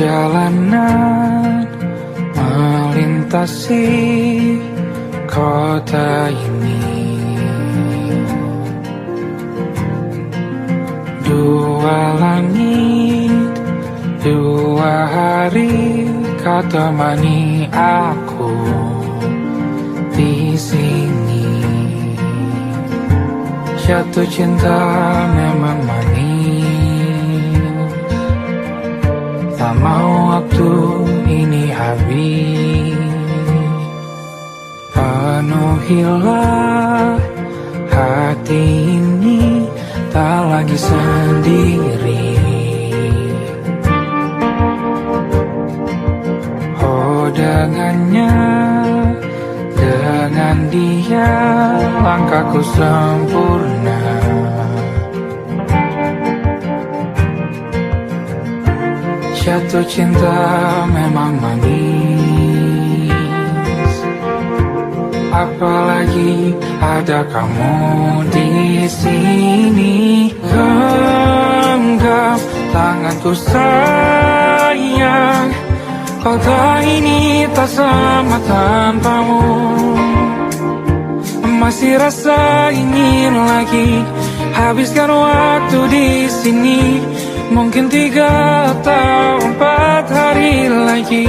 Perjalanan melintasi kota ini, dua langit, dua hari kau temani aku di sini. Jatuh cinta memang manis, tak mau waktu ini habis. Penuhilah hati ini, tak lagi sendiri. Oh dengannya, dengan dia langkahku sempurna. Jatuh cinta memang manis, apalagi ada kamu di sini. Genggam tanganku sayang, kota ini tak sama tanpamu. Masih rasa ingin lagi habiskan waktu di sini. Mungkin 3 atau 4 hari lagi.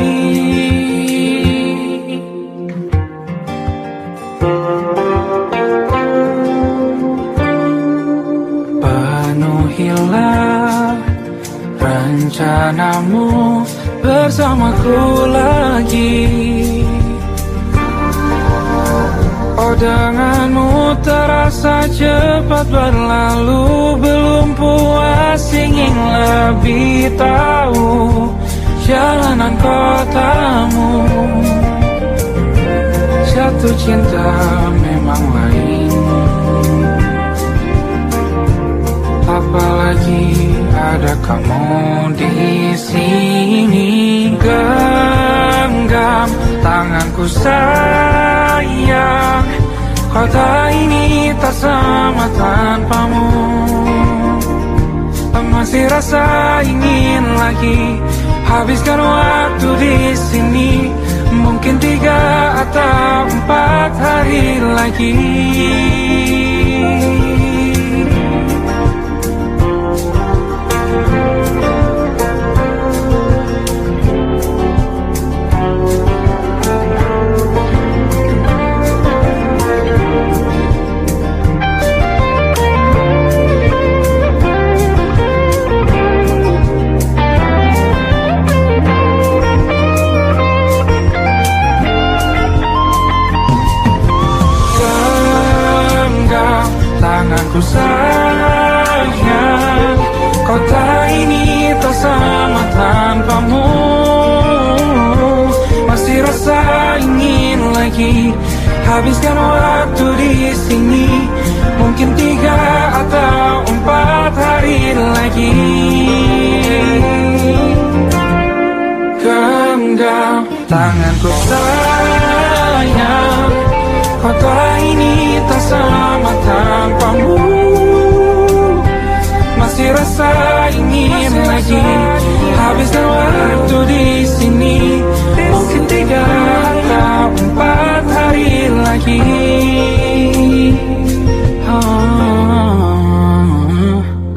Penuhilah rencanamu bersamaku lagi. Oh denganmu terasa cepat berlalu, belum puas ingin lebih tahu jalanan kotamu. Jatuh cinta memang lain, apalagi ada kamu di sini. Genggam tanganku sayang, kota ini tak sama tanpamu. Masih rasa ingin lagi habiskan waktu di sini. Mungkin 3 atau 4 hari lagi. Tanganku sayang, kota ini tak sama tanpamu. Masih rasa ingin lagi habiskan waktu di sini. Mungkin 3 atau 4 hari lagi. Genggam tanganku sayang, kota ini tak sama tanpamu. Masih rasa ingin lagi habiskan waktu di sini. Mungkin 3 atau 4 hari lagi.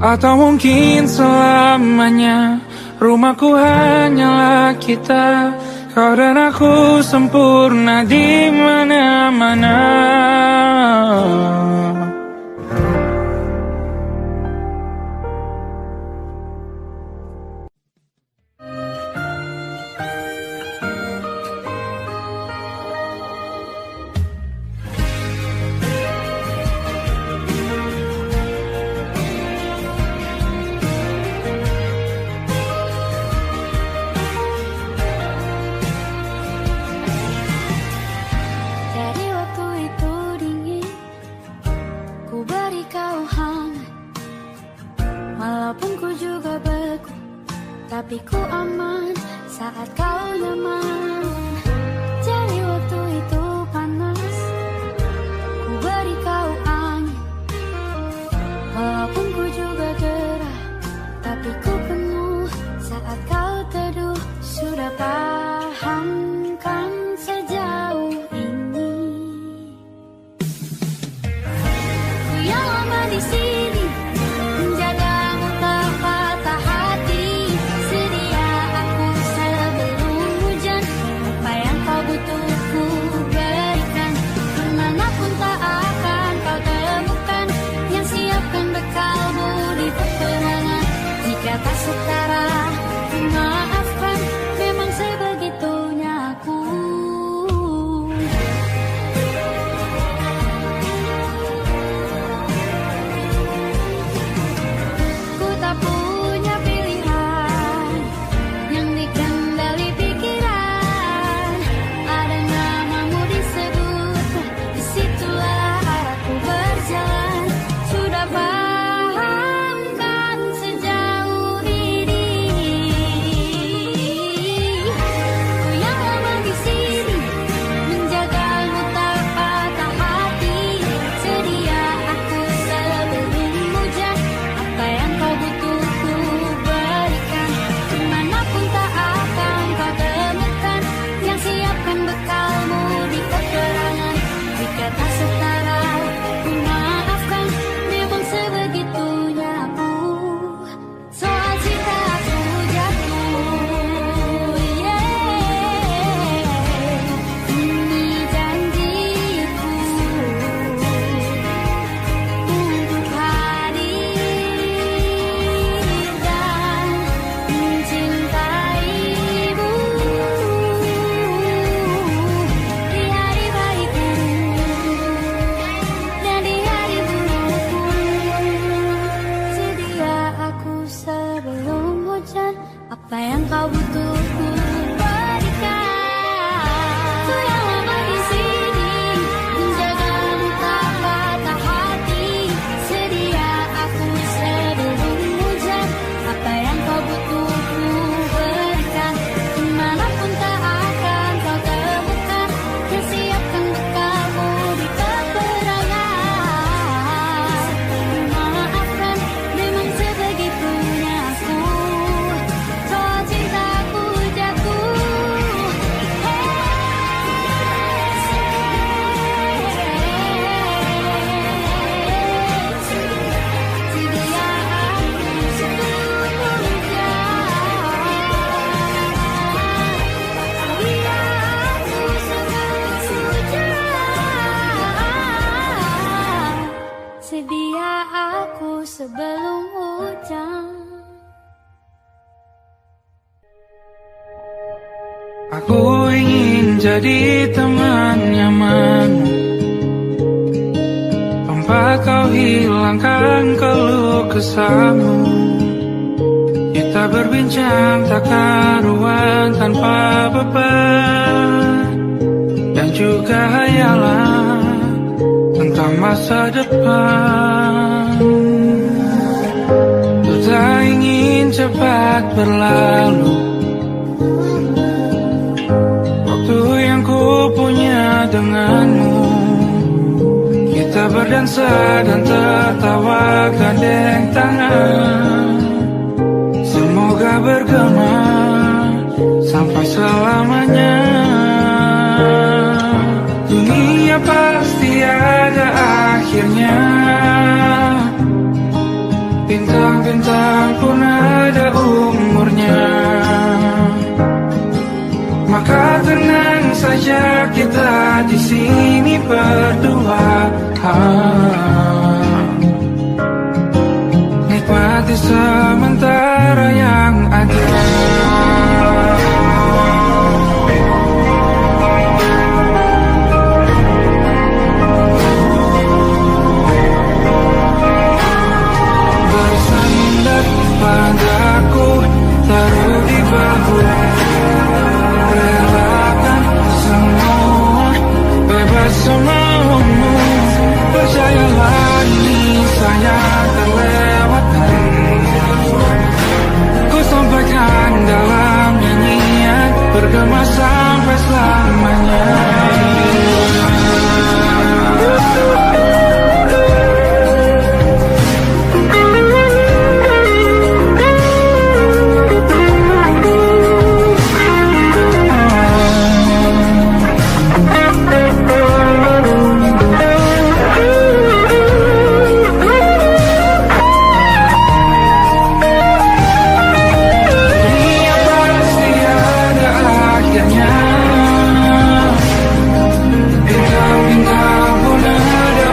Atau mungkin selamanya. Rumahku hanyalah kita, kau dan aku sempurna di mana-mana. Tapi ku aman saat kau nyaman. Jadi waktu itu panas, ku beri kau angin. Walaupun ku juga gerah, tapi ku penuh saat kau teduh. Aku ingin jadi teman nyamanmu, tempat kau hilangkan keluh kesahmu. Kita berbincang tak karuan tanpa beban, dan juga hayalan tentang masa depan. Ku tak ingin cepat berlalu waktu yang ku punya denganmu. Kita berdansa dan tertawa gandeng tangan, semoga bergema sampai selamanya. Dunia pasti ada akhirnya, bintang-bintang pun ada umurnya. Maka tenang saja kita di sini berdua, nikmati sementara yang ada. Bersandar padaku, taruh di bahu, relakan semua, bebas semaumu. Percayalah ini saya terlewatkan, ku sampaikan dalam nyanyian, bergema sampai selamanya. Bintang-bintang pun ada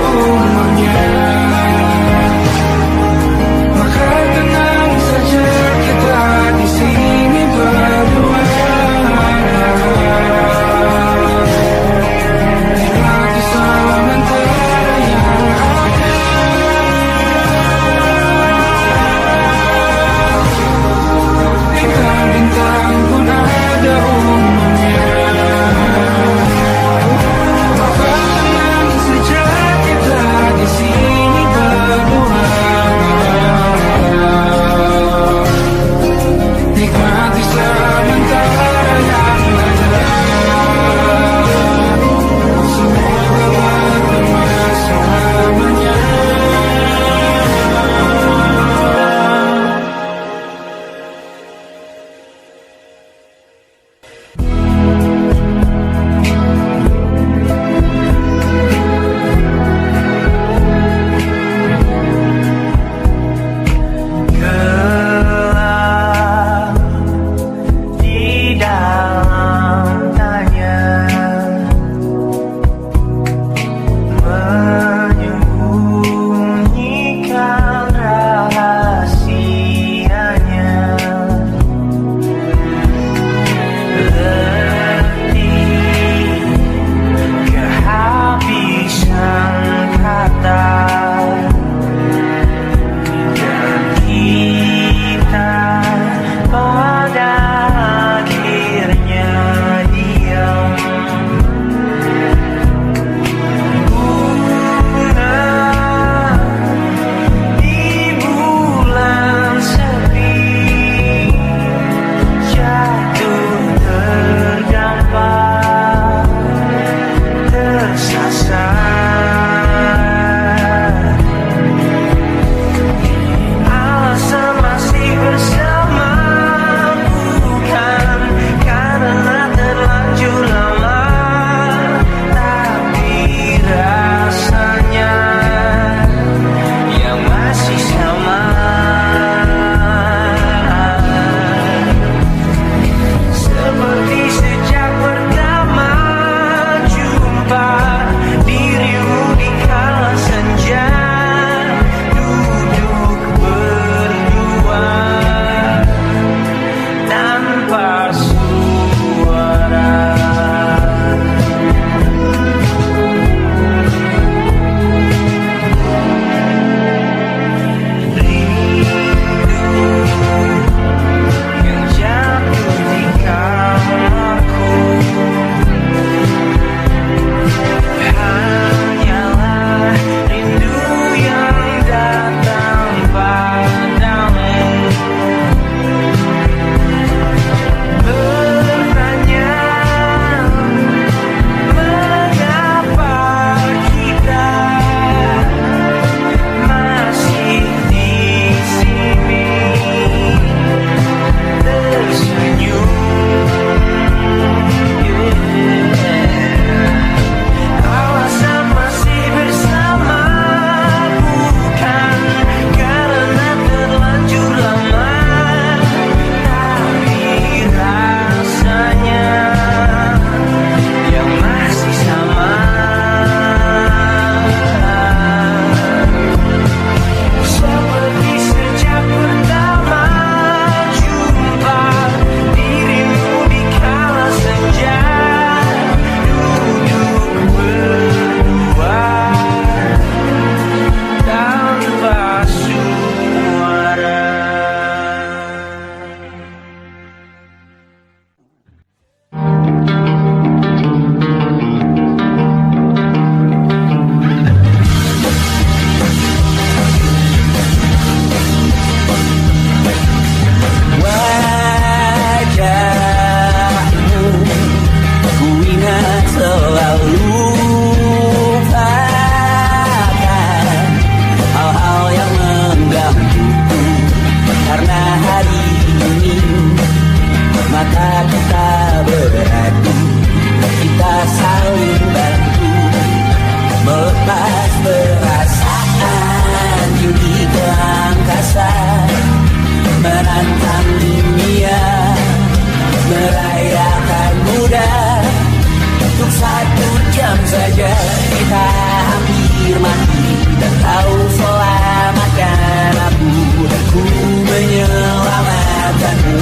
saja kita hampir mati, dan kau selamatkan aku, dan ku menyelamatkanmu.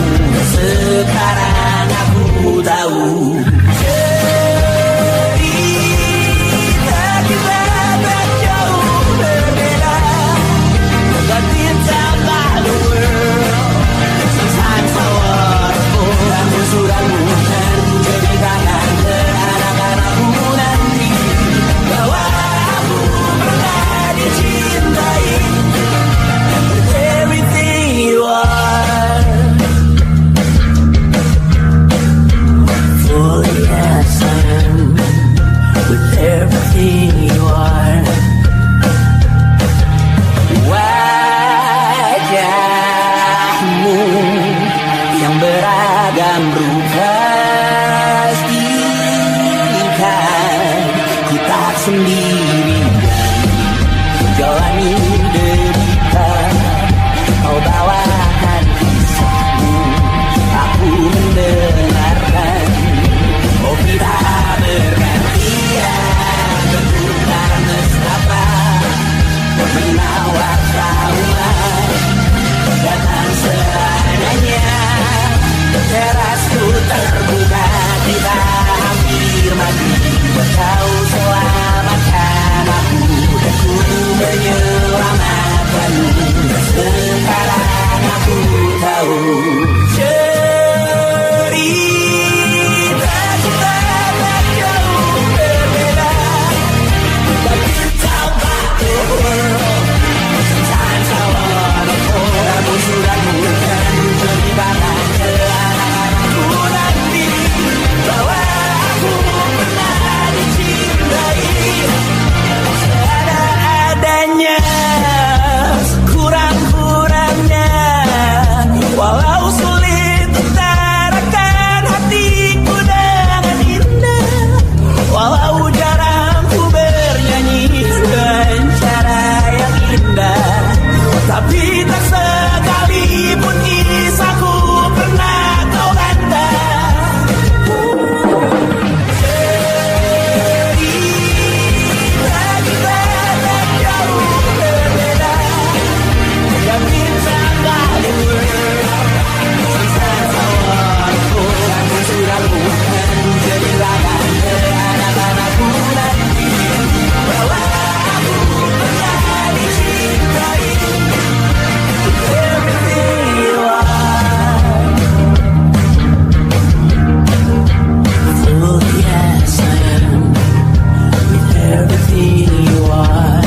Sekarang aku tahu cerita kita tak jauh berbeda. But it's about the world. Sometimes I waterful. Kamu sudah bukan ceritakan ke anak-anakku nanti bahwa aku pernah dicintai. And with everything you are, fully as I am. With everything you are, wajahmu yang beragam rupa pastikan ku tak sendiri jalani derita. Kau bawakan kisahmu, aku mendengarkan. Oh tidak bergantian bentukan nestapa menawar trauma datang seadanya. Terasku terbuka, kita hampir mati, kau selamatkan aku, dan ku menyelamatkanmu. Sekarang aku tahu cerita kita tak jauh berbeda. But it's about the world. Sometimes I wanna fall. Kamu sudah bukan ceritakan ke anak-anakku nanti bahwa aku pernah dicintai. Seadanya, kurang-kurangnya, walau sulit utarakan hatiku dengan indah, walau jarang ku bernyanyi dengan cara yang indah, tapi tak sekalipun kisahku pernah kau kata. Cerita kita tak jauh berbeda. Dan kita tak the world. Sometimes I wanna go. Kamu sudah bukan ceritakan ke anak-anakku nanti bahwa aku pernah dicintai. Everything you are, fully as I am. With everything you are.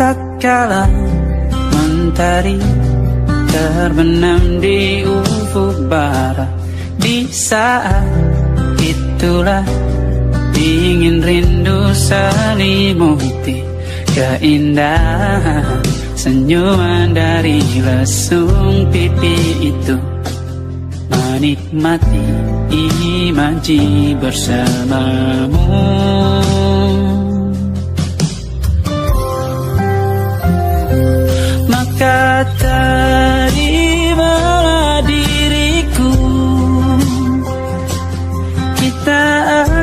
Tak kala mentari terbenam di ufuk barat, di saat itulah dingin rindu selimuti keindahan senyuman dari lesung pipi itu, menikmati imaji bersamamu. Maka terimalah diriku, kita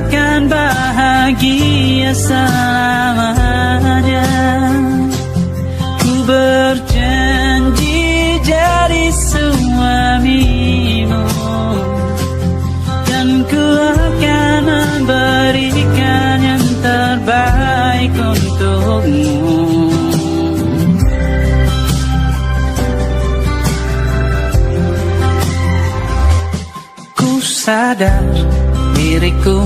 akan bahagia selamanya. Ku berjanji jadi suamimu, dan ku akan memberikan yang terbaik untukmu. Sadar diriku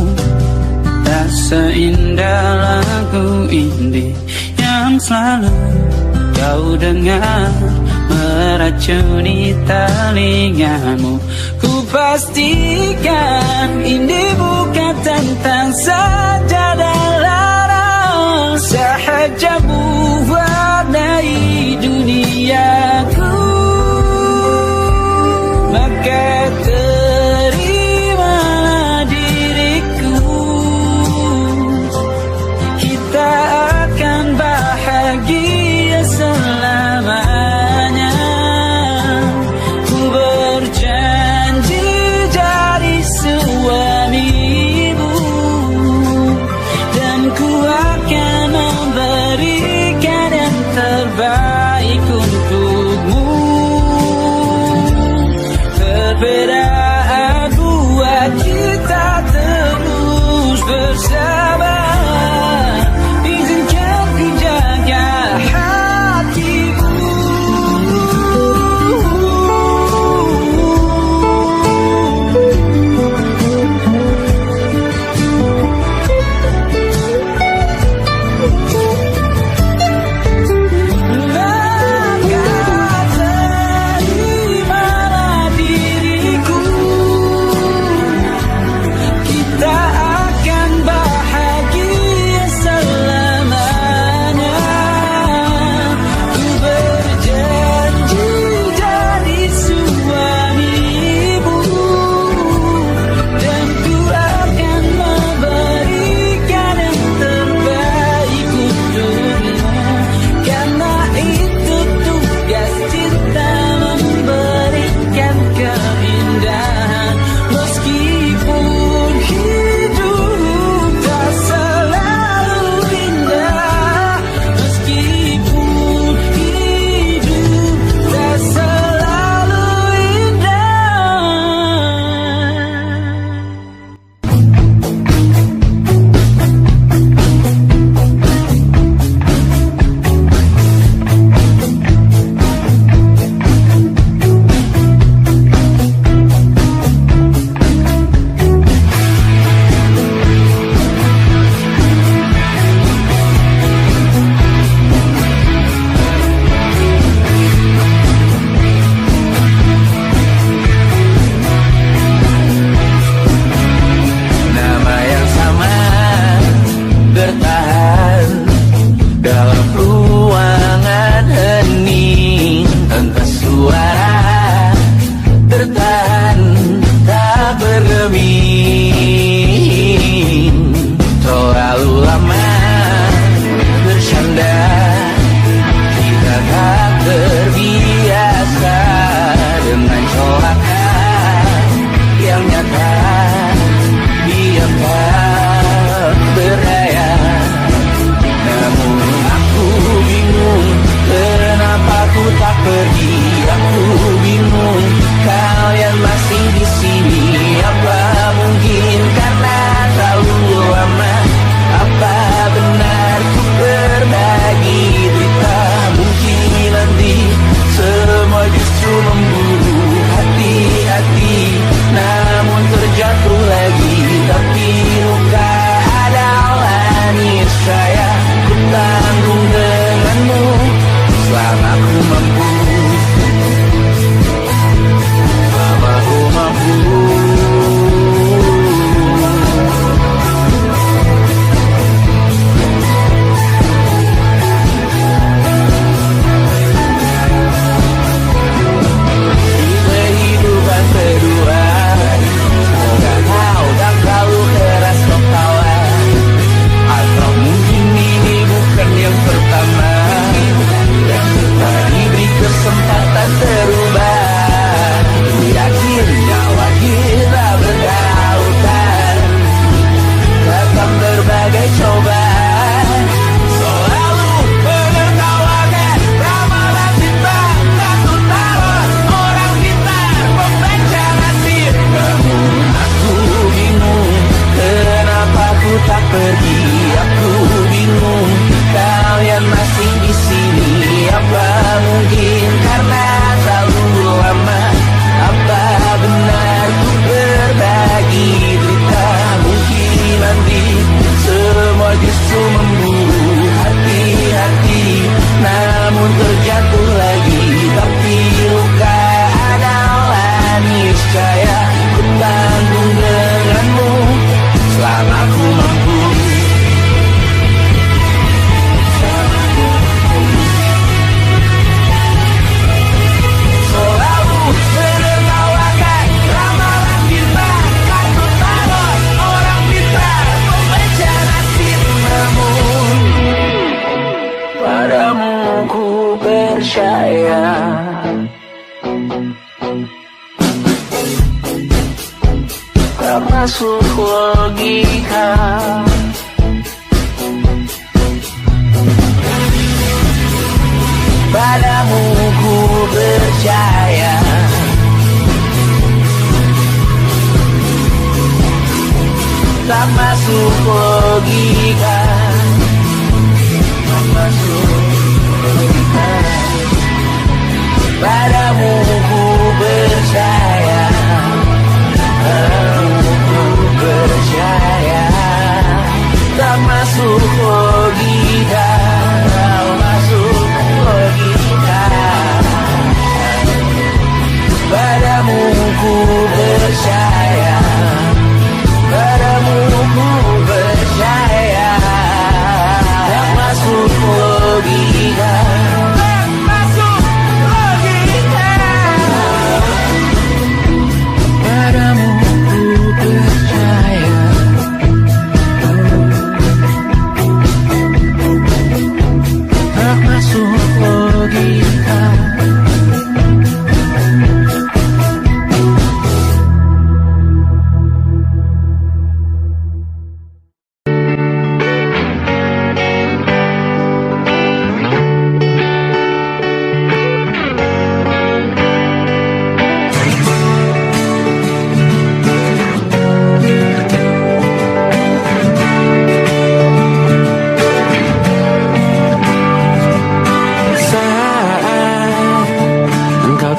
tak seindah lagu ini yang selalu kau dengar meracuni telingamu. Ku pastikan ini bukan tentang sajadah larang, sahaja mewarnai duniaku. Maka terimalah diriku, bersabar, izinkan ku jaga hatimu. termasuk logika. Padamu ku percaya, tak masuk logika, tak masuk logika. Padamu ku percaya, padamu ku percaya, tak masuk logika, tak masuk logika. Padamu ku percaya, padamu ku percaya, tak masuk logika, tak masuk logika. Padamu ku percaya, tak masuk logika.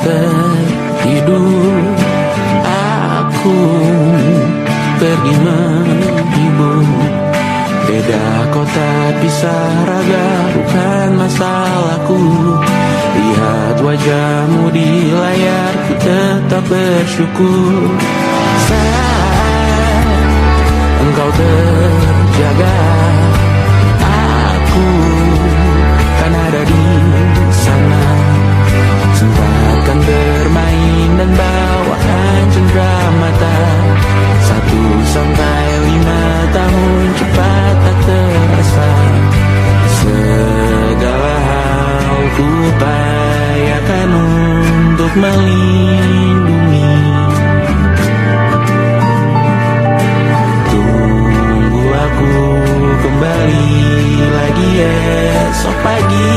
Tertidur, aku pergi menghibur. Beda kota pisah raga, bukan masalahku. Lihat wajahmu di layar, ku tetap bersyukur. Saat engkau terjaga, aku kan ada di sana. Sempatkan bermain dan bawaan cenderamata. 1-5 tahun cepat tak terasa. Segala hal ku upayakan untuk melindungi. Tunggu aku kembali lagi esok pagi.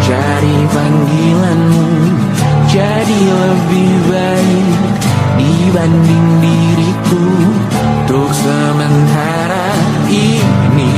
Cari panggilanmu jadi lebih baik dibanding diriku. Untuk sementara ini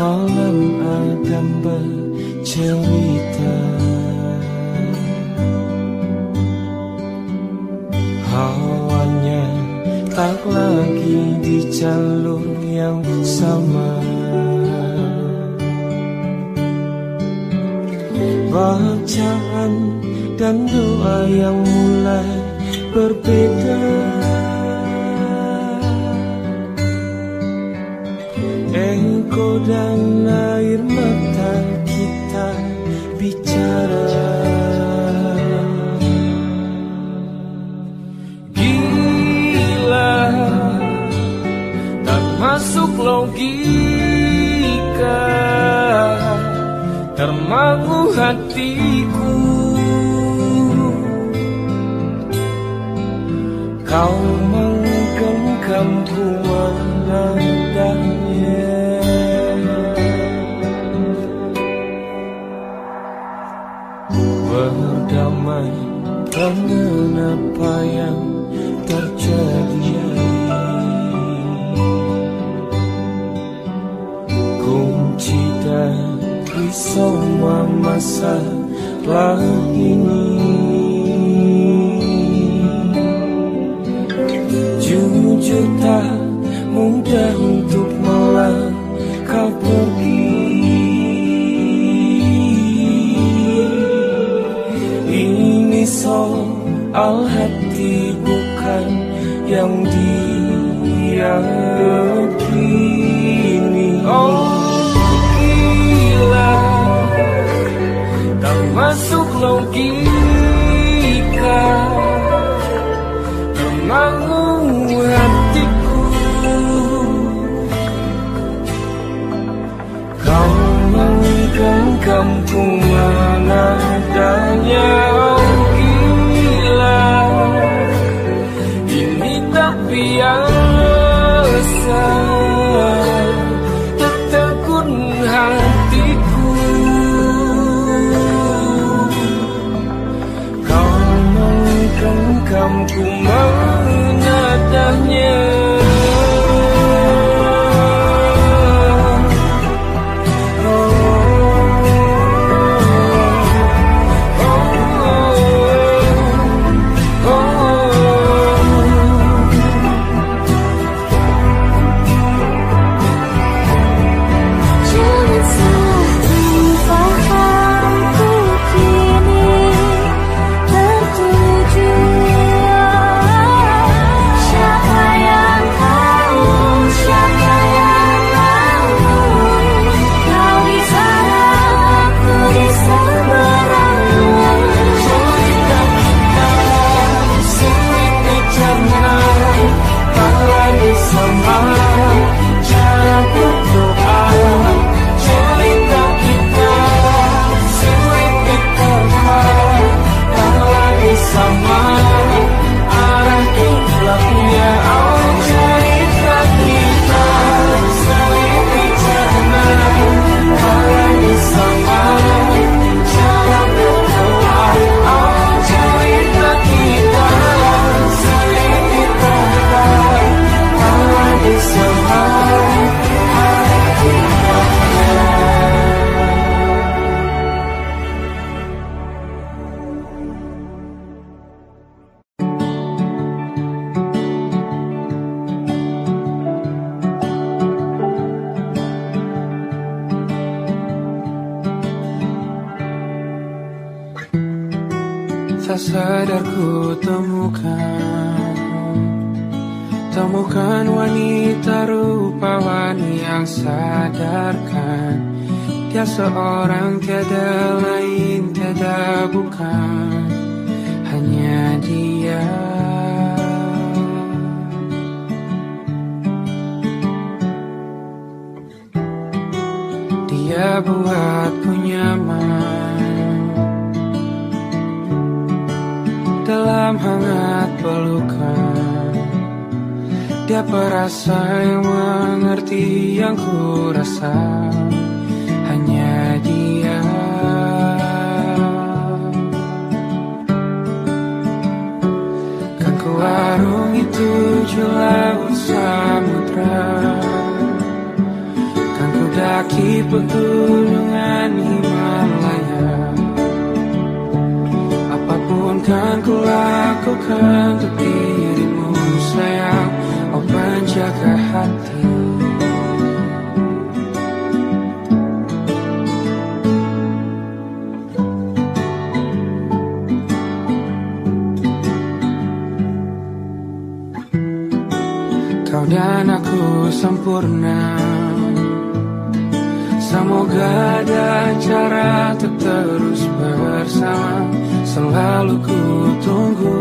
malam Adam bercerita, hawanya tak lagi di jalur yang sama. Bacaan dan doa yang mulai berbeda. Ego dan air mata kita bicara. Gila, tak masuk logika, termangu hatiku. Kau menggenggamku menadanya. Berdamai dengan apa yang terjadi. Kunci dari semua masalah ini, jujur tak mudah untuk melangkah pergi. Ini soal hati bukan yang diyakini. Oh gila, tak masuk logika, termangu hatiku. Kau menggenggamku menadanya. Oh gila, ini tak biasa, tertegun hatiku. Kau menggenggamku menadanya. Tak sadar ku temukan wanita rupawan yang sadarkan dia seorang, tiada lain, tiada bukan, hanya dia. Dia buatku nyaman dalam hangat pelukan. Dia perasa yang mengerti yang ku rasa, hanya dia. Kan ku arungi 7 laut samudra, kan ku daki pegunungan Himalaya. Apapun kan ku lakukan untuk dirimu sayang, oh penjaga hati. Kau dan aku sempurna, semoga ada cara untuk terus bersama. Selalu ku tunggu,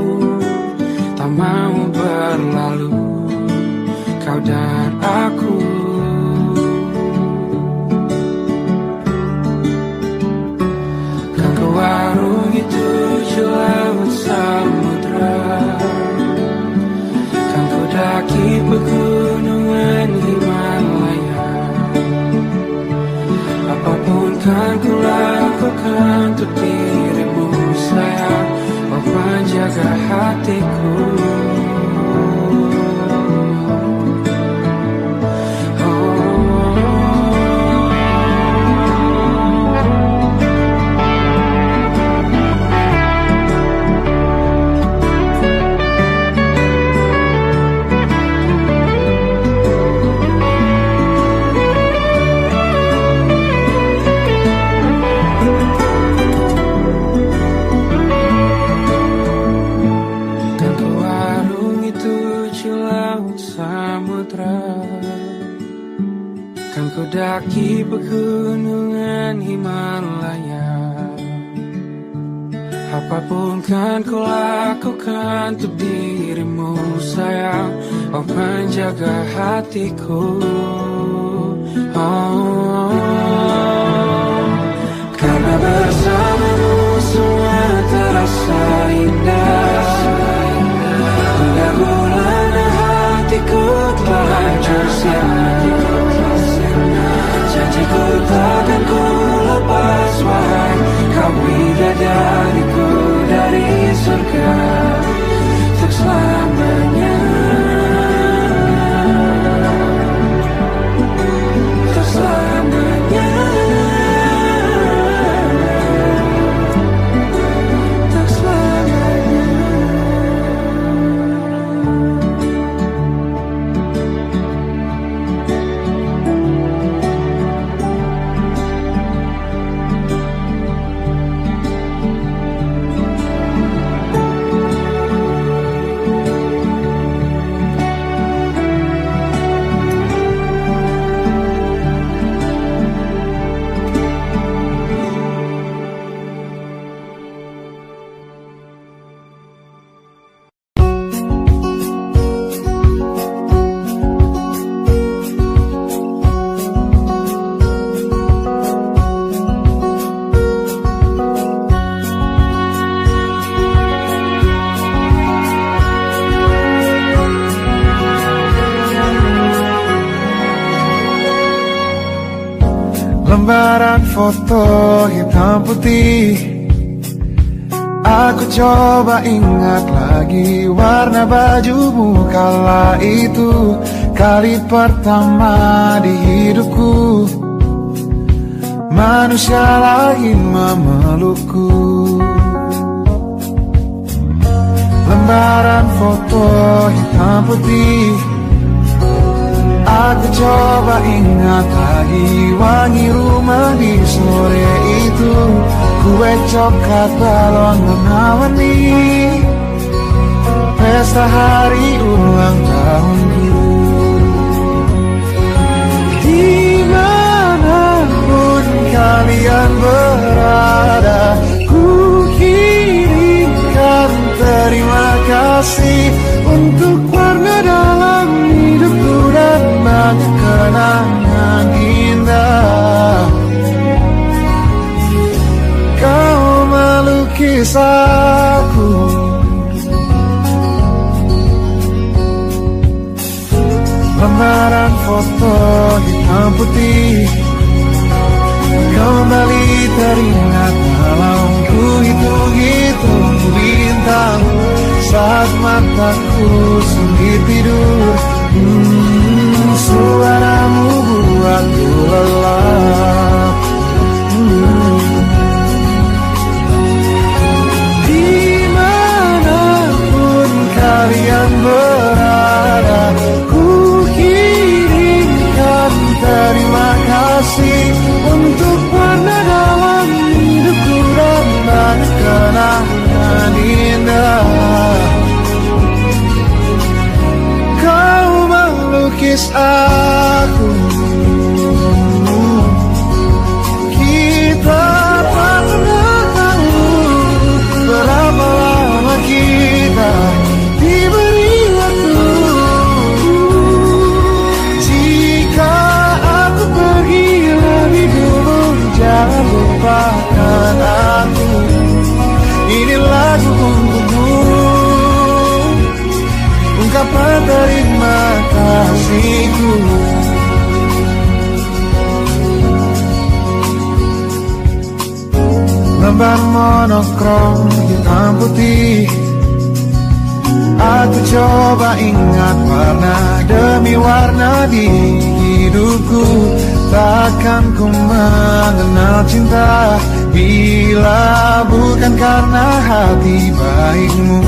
tak mau berlalu, kau dan aku. Kan ke warung itu laut samudra, kan ku daki pegunungan Himalaya. Apapun kan ku lakukan untuk dirimu sayang, oh penjaga hatiku. Kan ku daki pegunungan Himalaya. Apapun kan ku lakukan untuk dirimu sayang, oh penjaga hatiku. Oh, karena bersamamu semua terasa indah. Hingga gulana hatiku telah hancur sia-sia. Janjiku takkan ku lepas, wahai kau bidadariku dari surga untuk selamanya, untuk selamanya, untuk selamanya. Lembaran foto hitam putih, aku coba ingat lagi warna bajumu kala itu. Kali pertama di hidupku manusia lain memelukku. Lembaran foto hitam putih, aku coba ingat lagi wangi rumah di sore itu. Kue coklat balon warna-warni, pesta hari ulang tahunku. Dimanapun kalian berada, ku kirimkan terima kasih untuk warna dalam hidupku dan banyak kenangan indah. Kau melukis aku, lembaran foto hitam putih kembali teringat dalam ku hitung-hitung bintang saat mataku sulit tidur. Suaramu buatku lelah. ban monokrom hitam putih. Aku coba ingat warna demi warna di hidupku. Takkan ku mengenal cinta bila bukan karena hati baikmu.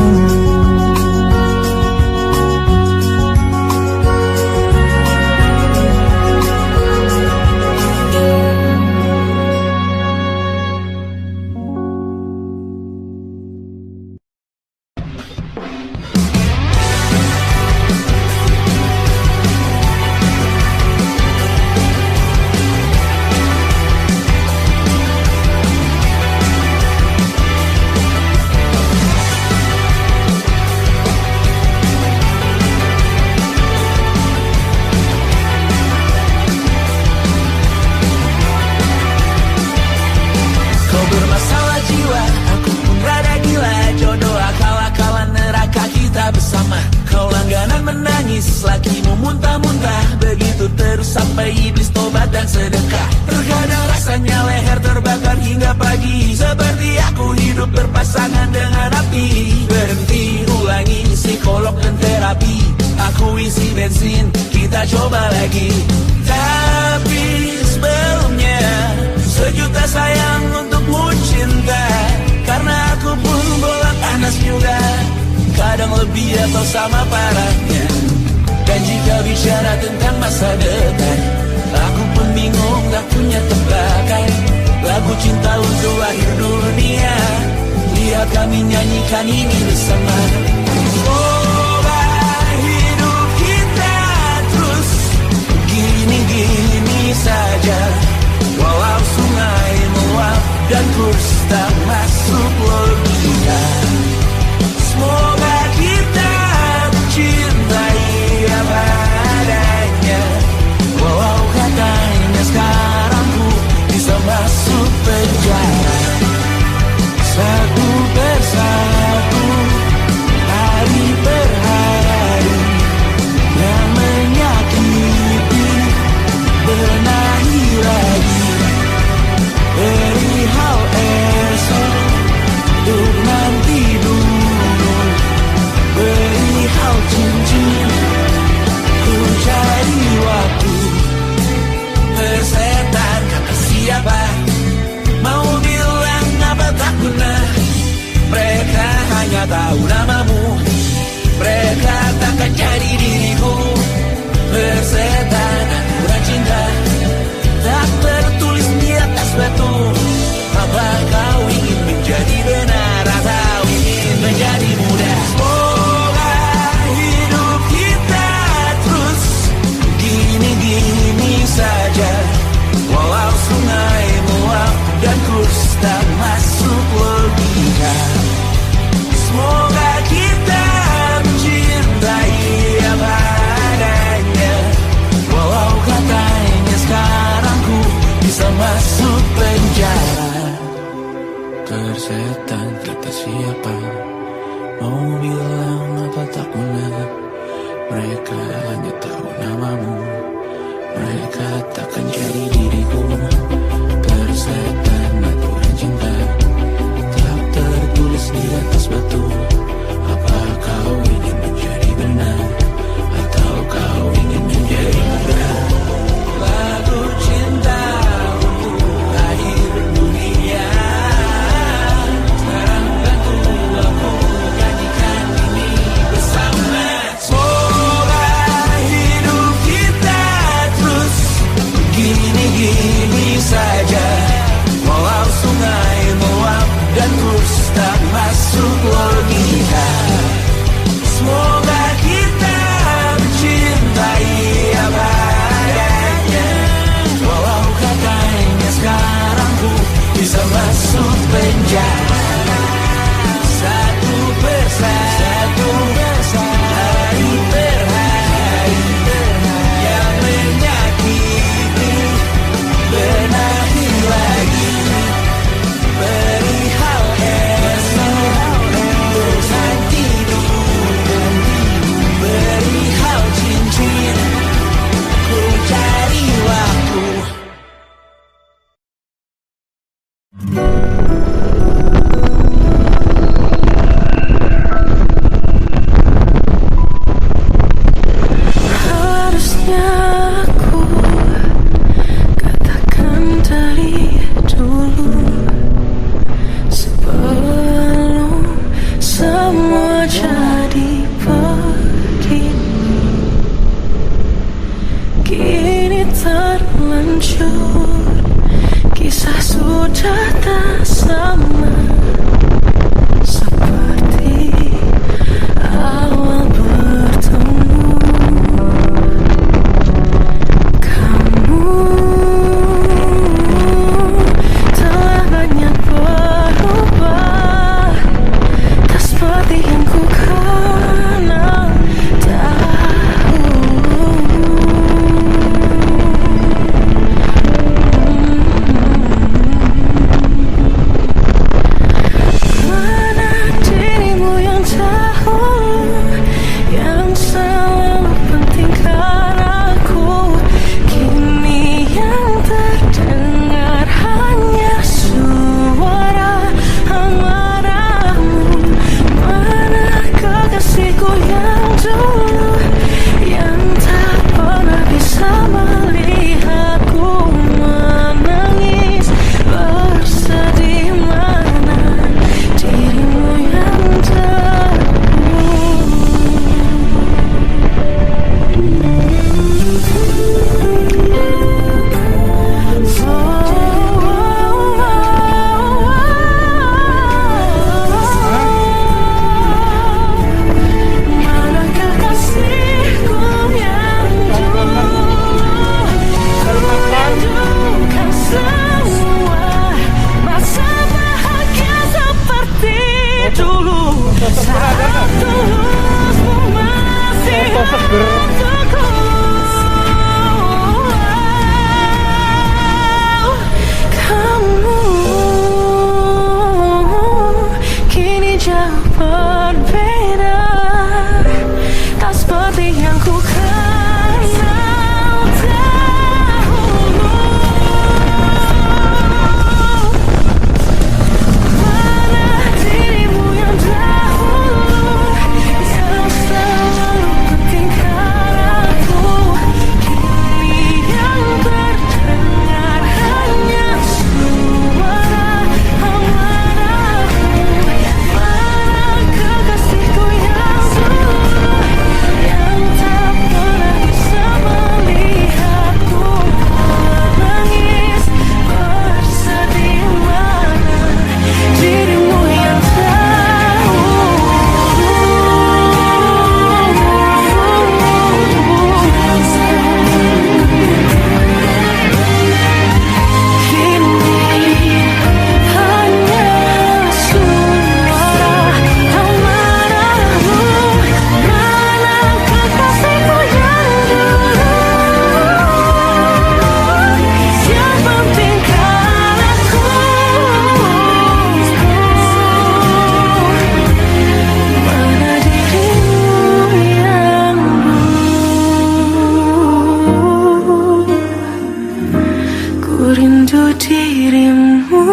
dirimu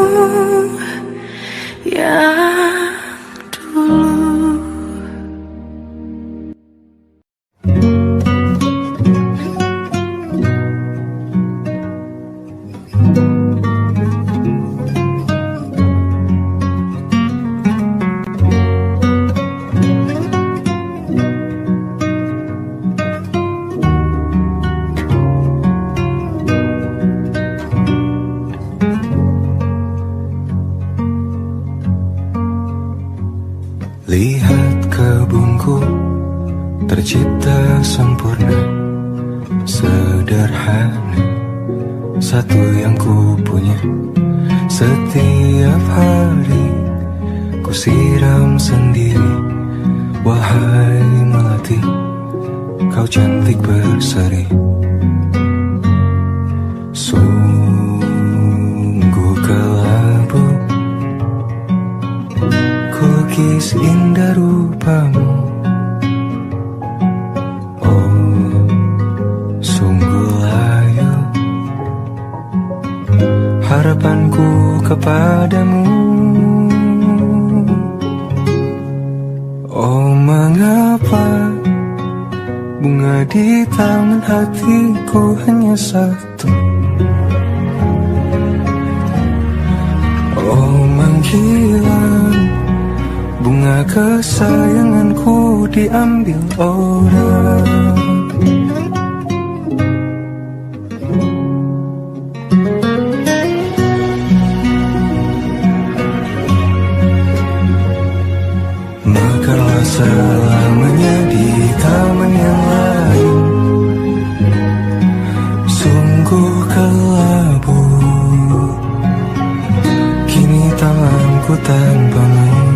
yang dulu. Lihat kebunku tercipta sempurna, sederhana, satu yang ku punya. Setiap hari ku siram sendiri. Wahai melati, kau cantik berseri. Sungguh kelabu lukis indah rupamu. Oh, sungguh layu harapanku kepadamu. Oh, mengapa bunga di taman hatiku hanya satu? Oh, menghilang bunga kesayanganku diambil orang. Mekarlah selamanya di taman yang lain. Sungguh kelabu kini tanganku tanpamu.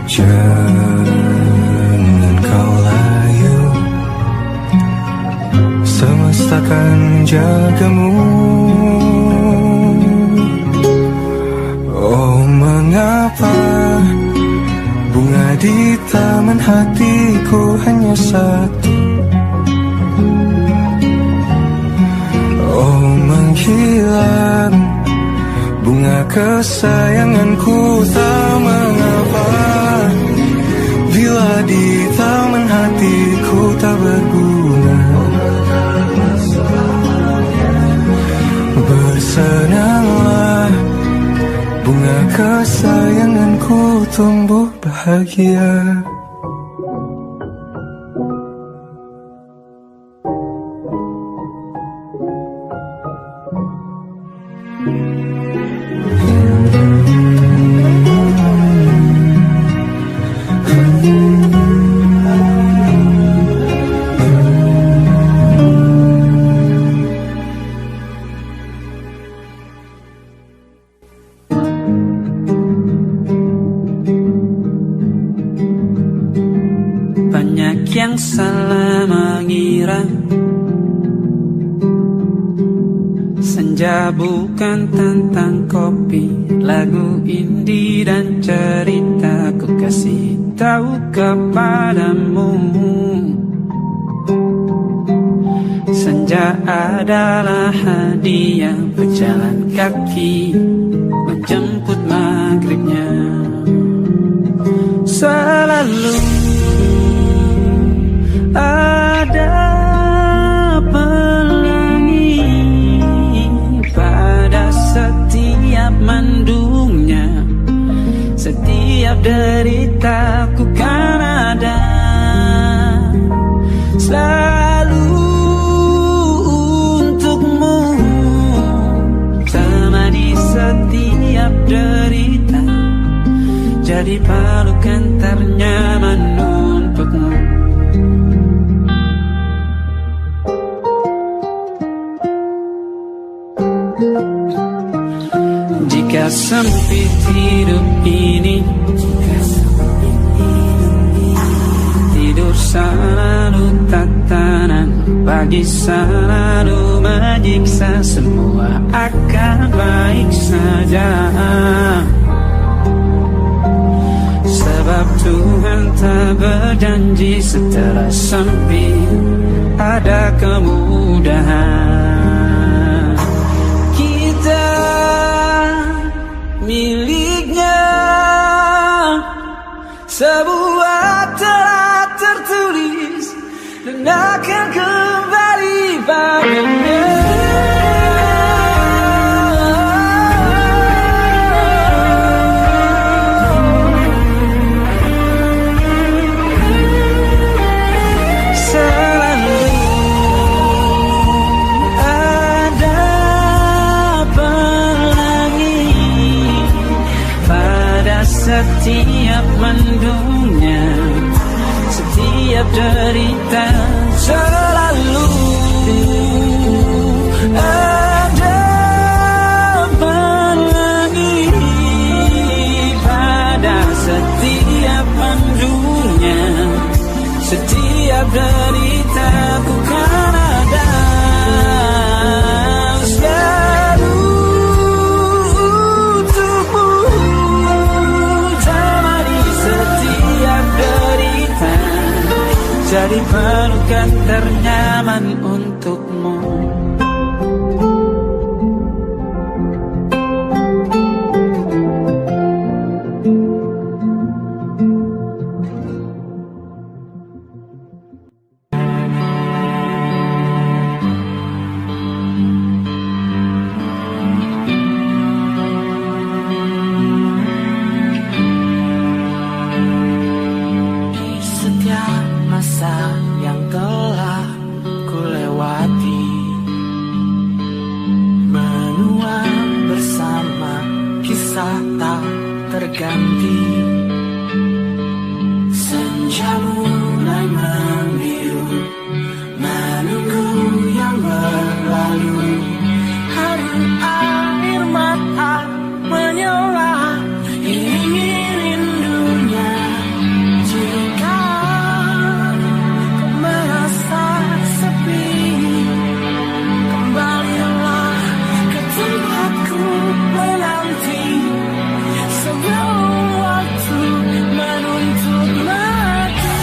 Jangan kau layu, semesta akan menjagamu. Oh, mengapa bunga di taman hatiku hanya satu? Oh, menghilang bunga kesayanganku, tak mengapa bila di taman hatiku tak berbunga. Bersenanglah bunga kesayanganku tumbuh bahagia. Banyak yang salah mengira senja bukan tentang kopi, lagu indie dan cerita. Ku kasih tahu kepadamu, senja adalah hadiah berjalan kaki menjemput maghribnya. Selalu ada pelangi pada setiap mendungnya. Setiap deritaku kan ada selalu untukmu. Temani setiap derita, jadi pelukan ternyaman untukmu. Jika sempit hidup ini, tidur selalu tatanan, pagi selalu menyiksa, semua akan baik saja. Sebab Tuhan tak berjanji setelah sempit ada kemudahan. jadi pelukan ternyaman untukmu. Terganti senja mulai membiru, menunggu yang berlalu. Hari air mata menyala, ini rindunya. Jika kau merasa sepi, kembalilah ke tempatku menanti. Sebelum waktu menuntut mati.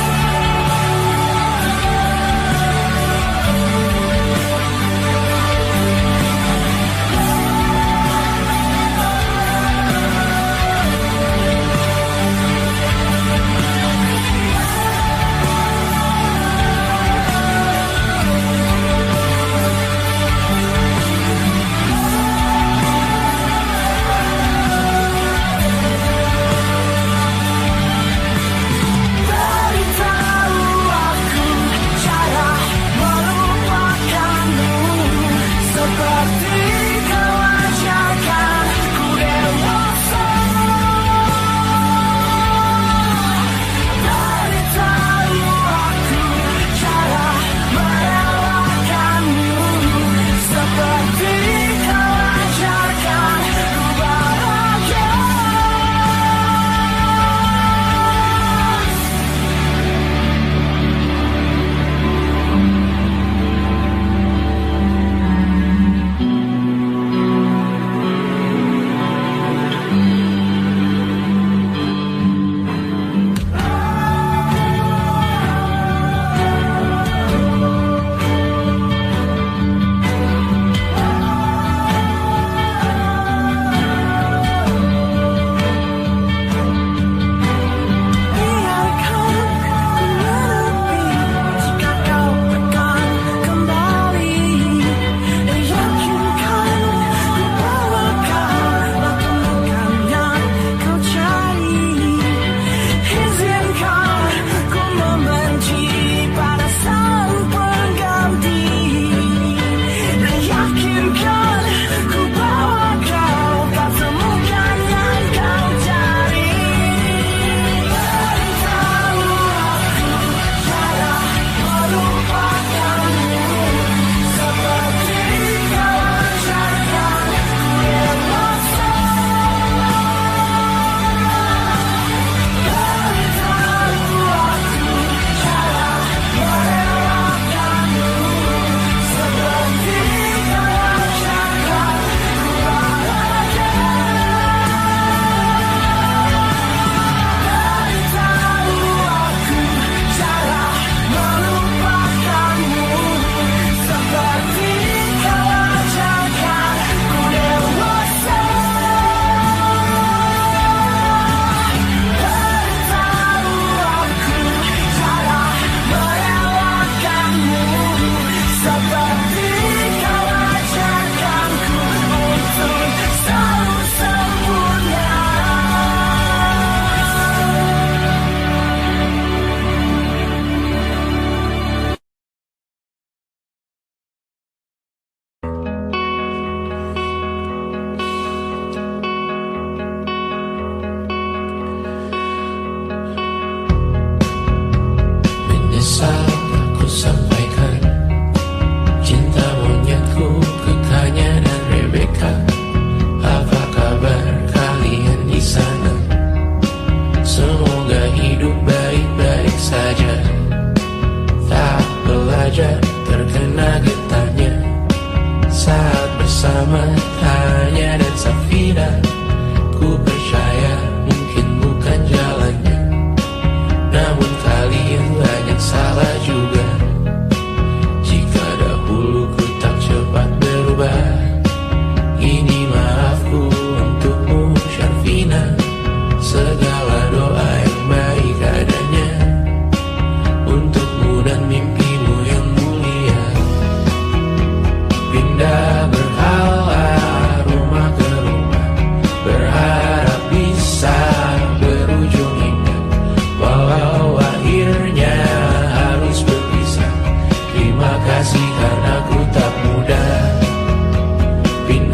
Namun kalian banyak salah juga.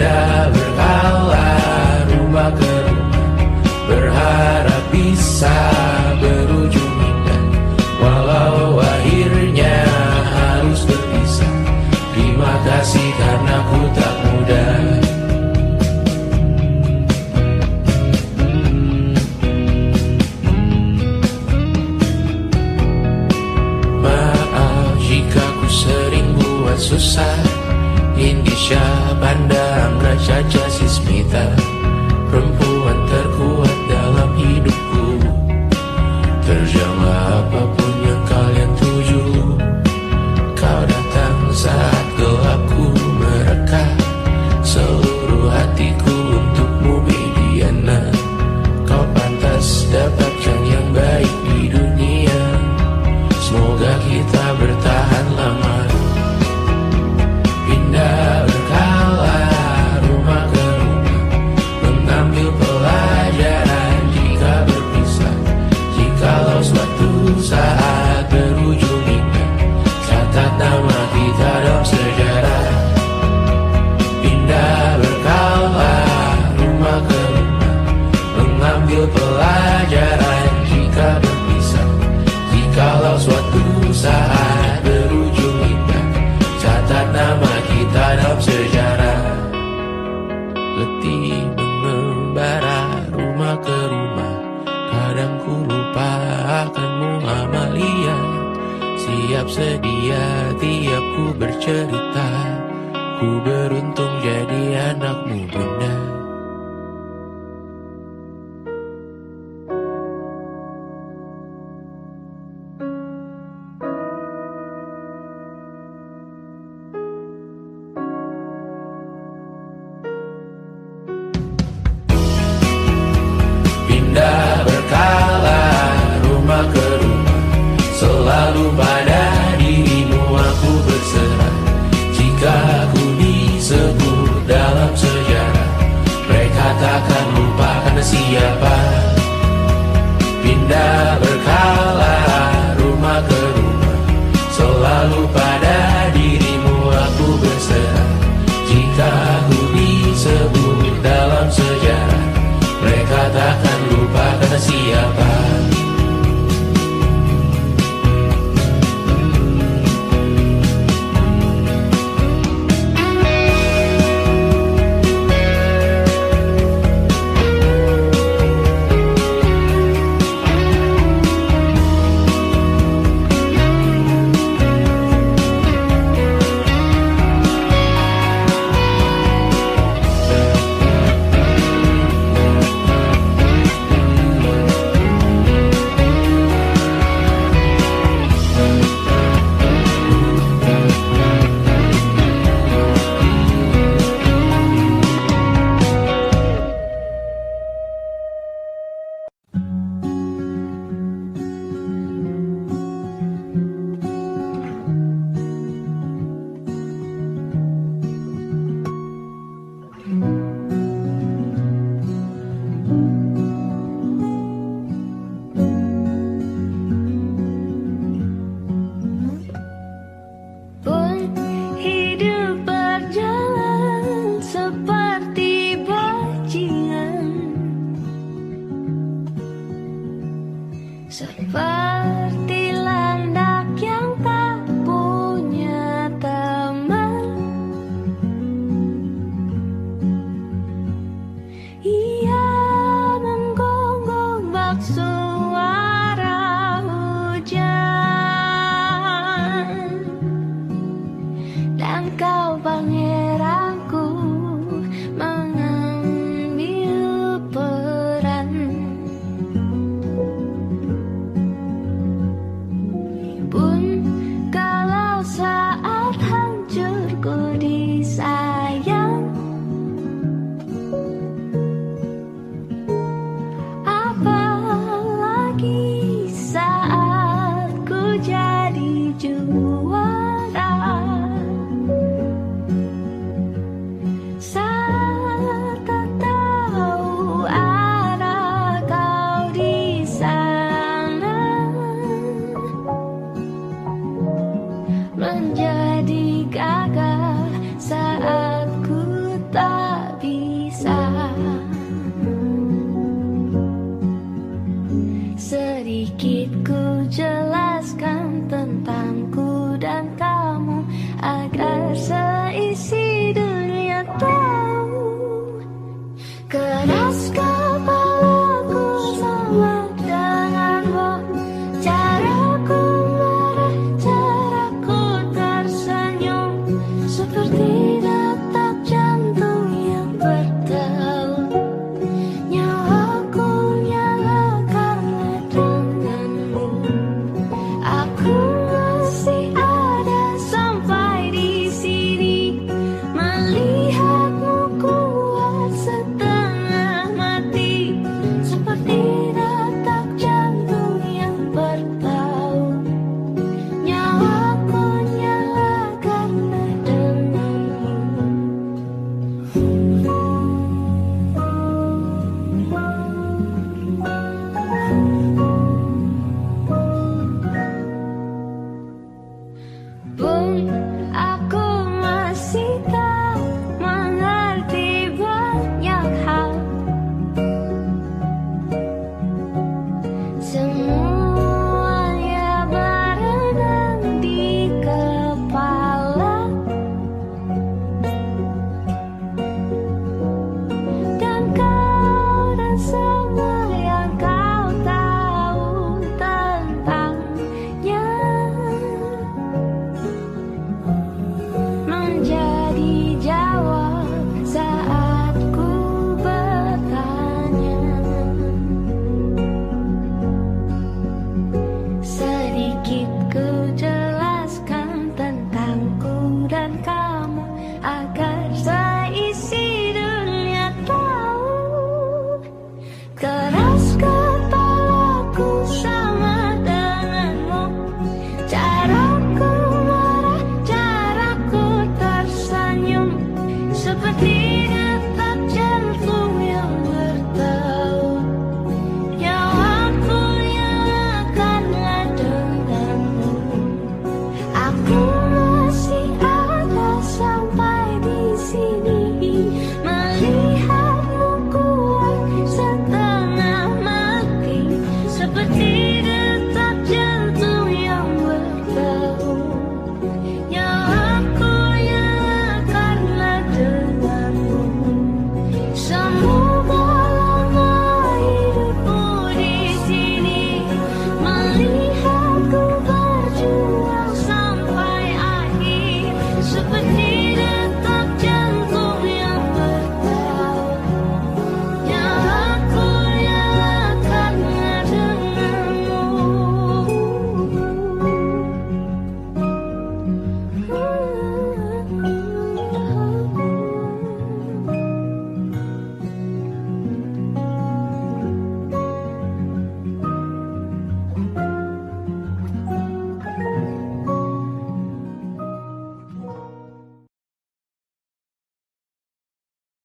Pindah berkala rumah ke rumah, berharap bisa berujung indah. Walau akhirnya harus berpisah, terima kasih karena ku tak mudah. Maaf jika ku sering buat susah. Indisha pandang Caca Sismita, perempuan terkuat dalam hidupku. Terjanglah apapun yang kalian tuju. Kau datang saat gelapku mereka, seluruh hatiku untukmu Mediana. Kau pantas dapatkan yang baik di dunia, semoga kita bertahan lama. Pindah berkala rumah ke rumah, mengambil pelajaran jika berpisah. Jikalau suatu saat berujung indah, catat nama kita dalam sejarah. Pindah berkala rumah ke rumah, mengambil pelajaran jika berpisah. Jikalau suatu saat berujung indah, catat nama kita dalam sejarah. Letih mengembara rumah ke rumah, kadang ku lupa akanmu Amalia. Siap sedia tiap ku bercerita, ku beruntung jadi anakmu bunda. Pindah berkala rumah ke rumah, selalu pada dirimu aku berserah. Jika aku disebut dalam sejarah, mereka takkan lupa karena siapa. Pindah berkala